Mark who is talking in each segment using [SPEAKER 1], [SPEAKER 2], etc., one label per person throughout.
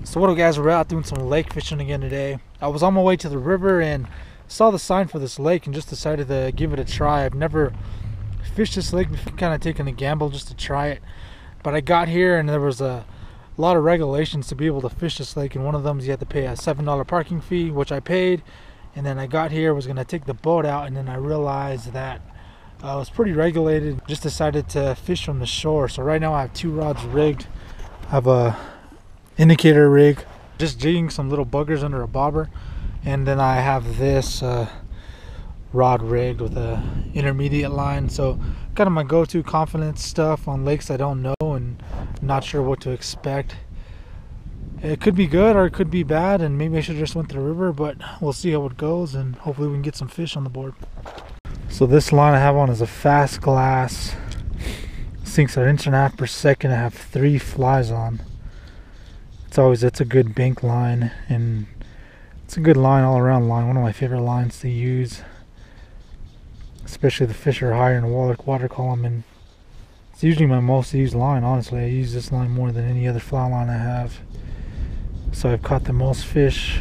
[SPEAKER 1] So what up, guys, we're out doing some lake fishing again today. I was on my way to the river and saw the sign for this lake and just decided to give it a try. I've never fished this lake before, kind of taking a gamble just to try it. But I got here and there was a lot of regulations to be able to fish this lake, and one of them is you had to pay a $7 parking fee, which I paid. And then I got here, was going to take the boat out, and then I realized that it was pretty regulated. Just decided to fish from the shore. So right now I have two rods rigged. I have a indicator rig, just jigging some little buggers under a bobber, and then I have this rod rigged with a intermediate line. So kind of my go-to confidence stuff on lakes I don't know and not sure what to expect. It could be good or it could be bad, and maybe I should just went to the river, but we'll see how it goes, and hopefully we can get some fish on the board. So this line I have on is a fast glass, sinks at 1.5 inches per second. I have 3 flies on. It's a good bank line, and it's a good line all around line. One of my favorite lines to use, especially the fish are higher in the water column, and it's usually my most used line. Honestly, I use this line more than any other fly line I have. So I've caught the most fish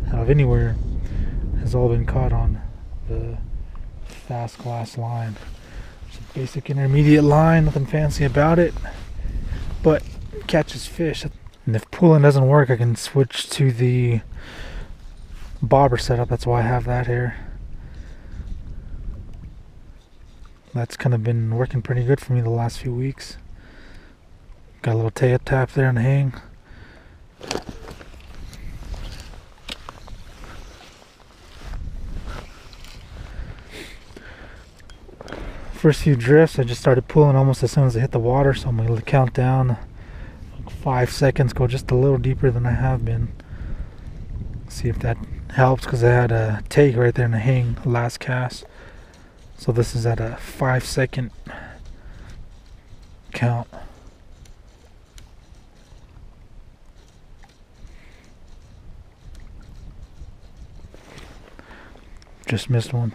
[SPEAKER 1] out of anywhere has all been caught on the fast glass line. It's a basic intermediate line, nothing fancy about it, but it catches fish. And if pulling doesn't work, I can switch to the bobber setup. That's why I have that here. That's kind of been working pretty good for me the last few weeks. Got a little tail tap there on the hang. First few drifts, I just started pulling almost as soon as I hit the water, so I'm going to count down 5 seconds, go just a little deeper than I have been. See if that helps, because I had a take right there in the hang last cast. So this is at a 5-second count. Just missed one.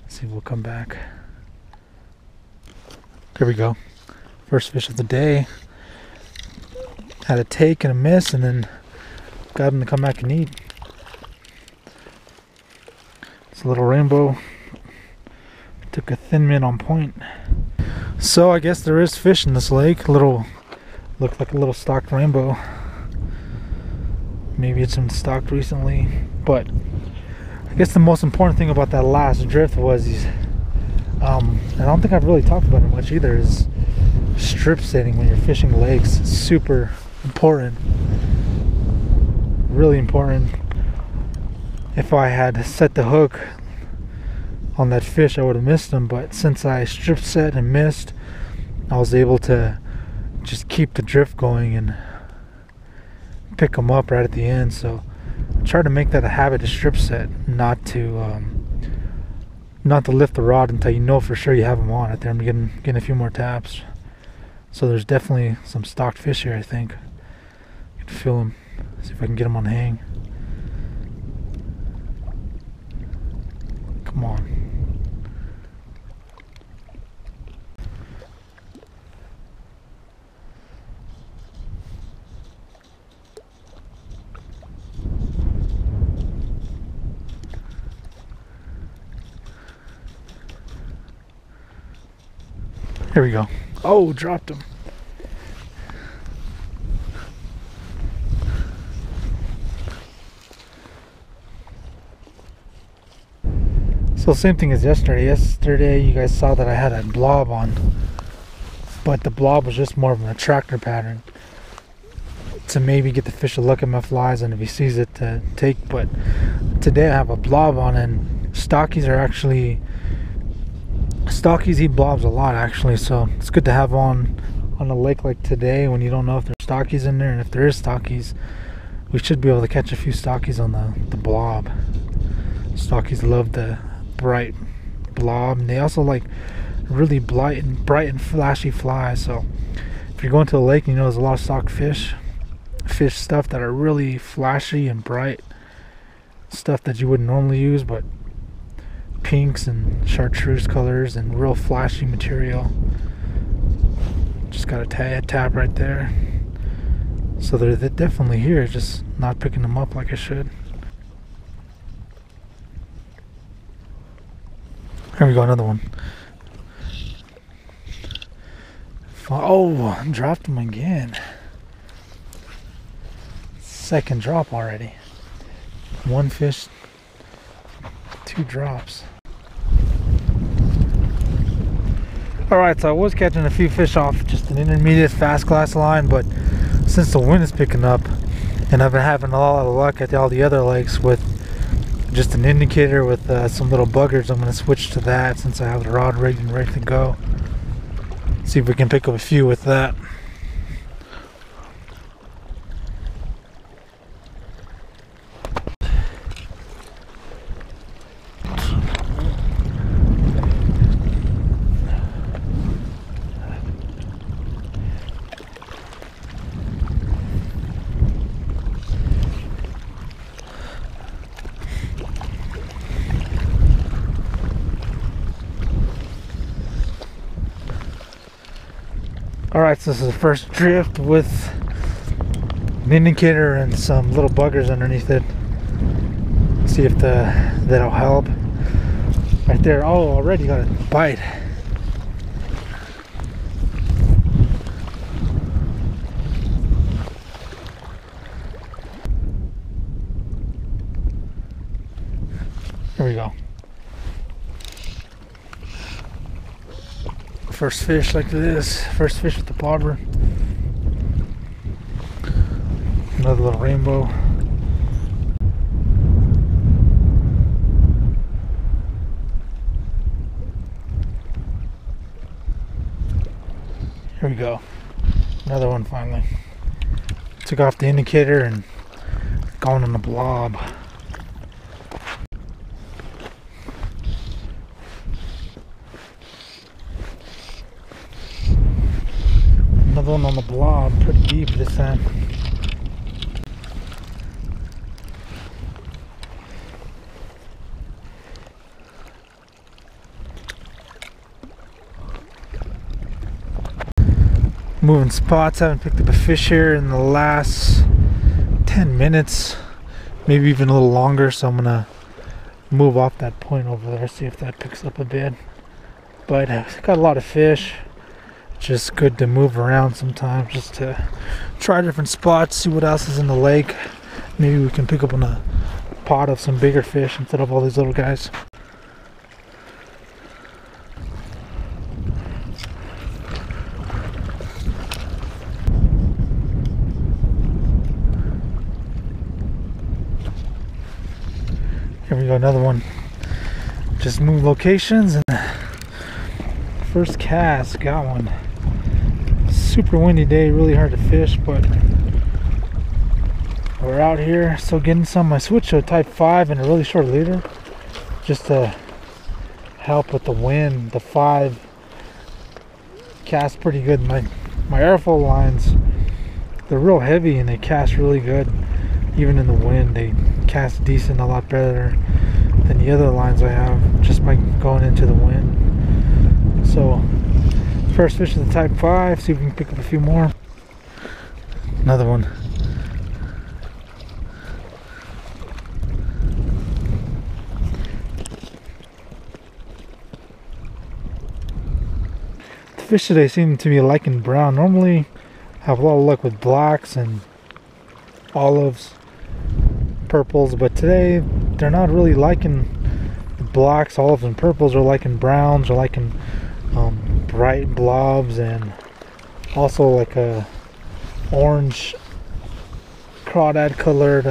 [SPEAKER 1] See if we'll come back. There we go. First fish of the day. Had a take and a miss, and then got him to come back and eat. It's a little rainbow. Took a thin min on point. So I guess there is fish in this lake. Looked like a little stocked rainbow. Maybe it's been stocked recently, but I guess the most important thing about that last drift was and I don't think I've really talked about it much either, is strip setting when you're fishing lakes. It's super important, really important. If I had set the hook on that fish, I would have missed him, but since I strip set and missed, I was able to just keep the drift going and pick them up right at the end. So I try to make that a habit to strip set, not to lift the rod until you know for sure you have them on. Right there, I'm getting a few more taps. So there's definitely some stocked fish here, I think. I can feel them. See if I can get them on the hang. Come on. Here we go. Oh, dropped him. So same thing as yesterday. Yesterday you guys saw that I had a blob on, but the blob was just more of an attractor pattern to maybe get the fish to look at my flies, and if he sees it, to take. But today I have a blob on, and stockies eat blobs a lot, actually, so it's good to have on a lake like today when you don't know if there's stockies in there. And if there is stockies, we should be able to catch a few stockies on the blob. Stockies love the bright blob, and they also like really bright and flashy flies. So if you're going to a lake and you know there's a lot of stocked fish stuff that are really flashy and bright, stuff that you wouldn't normally use, but pinks and chartreuse colors and real flashy material, Just got a tap right there. So they're definitely here, just not picking them up like I should. Here we go, another one. Oh, dropped him again. Second drop already. One fish, two drops. Alright, so I was catching a few fish off just an intermediate fast glass line, but since the wind is picking up and I've been having a lot of luck at all the other lakes with just an indicator with some little buggers, I'm going to switch to that since I have the rod rigged and ready to go. See if we can pick up a few with that. Alright, so this is the first drift with an indicator and some little buggers underneath it. See if that'll help. Right there, oh, already got a bite. Here we go. First fish like this, first fish with the bobber. Another little rainbow. Here we go. Another one finally. Took off the indicator and going on the blob. Another one on the blob, pretty deep this time. Moving spots, haven't picked up a fish here in the last 10 minutes, maybe even a little longer, so I'm gonna move off that point over there, see if that picks up a bit. But I've got a lot of fish. Just good to move around sometimes, just to try different spots, see what else is in the lake. Maybe we can pick up on a pot of some bigger fish instead of all these little guys. Here we go, another one. Just move locations and first cast, got one. Super windy day, really hard to fish, but we're out here still getting some. I switched to a type 5 and a really short leader just to help with the wind. The 5 cast pretty good. My airflow lines, they're real heavy and they cast really good. Even in the wind, they cast decent, a lot better than the other lines I have just by going into the wind. So first fish is the type 5, see if we can pick up a few more. Another one. The fish today seem to be liking brown. Normally I have a lot of luck with blacks and olives, purples, but today they're not really liking the blacks, olives, and purples. They're liking browns, they're liking bright blobs, and also like a orange crawdad colored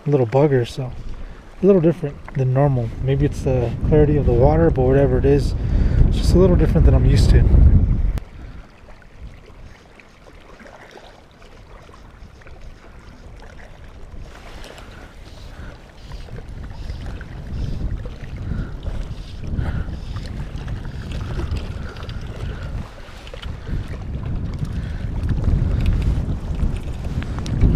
[SPEAKER 1] little buggers. So a little different than normal. Maybe it's the clarity of the water, but whatever it is, it's just a little different than I'm used to.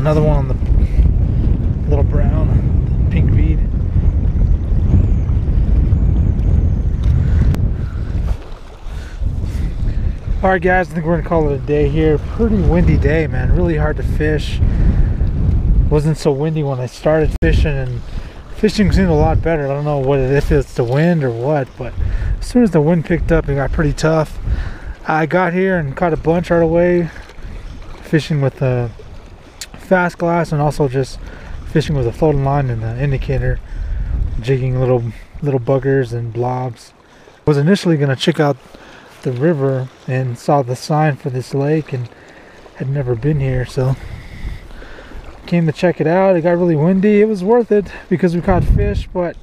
[SPEAKER 1] Another one on the little brown, pink bead. Alright guys, I think we're gonna call it a day here. Pretty windy day, man. Really hard to fish. Wasn't so windy when I started fishing, and fishing seemed a lot better. I don't know what it is, if it's the wind or what, but as soon as the wind picked up, it got pretty tough. I got here and caught a bunch right away, fishing with a fast glass and also just fishing with a floating line and an indicator, jigging little buggers and blobs. I was initially gonna check out the river and saw the sign for this lake and had never been here, so came to check it out. It got really windy. It was worth it because we caught fish, but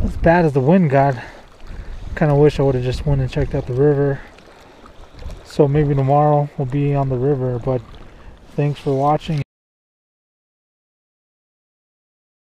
[SPEAKER 1] as bad as the wind got, kind of wish I would have just went and checked out the river. So maybe tomorrow we'll be on the river, but thanks for watching.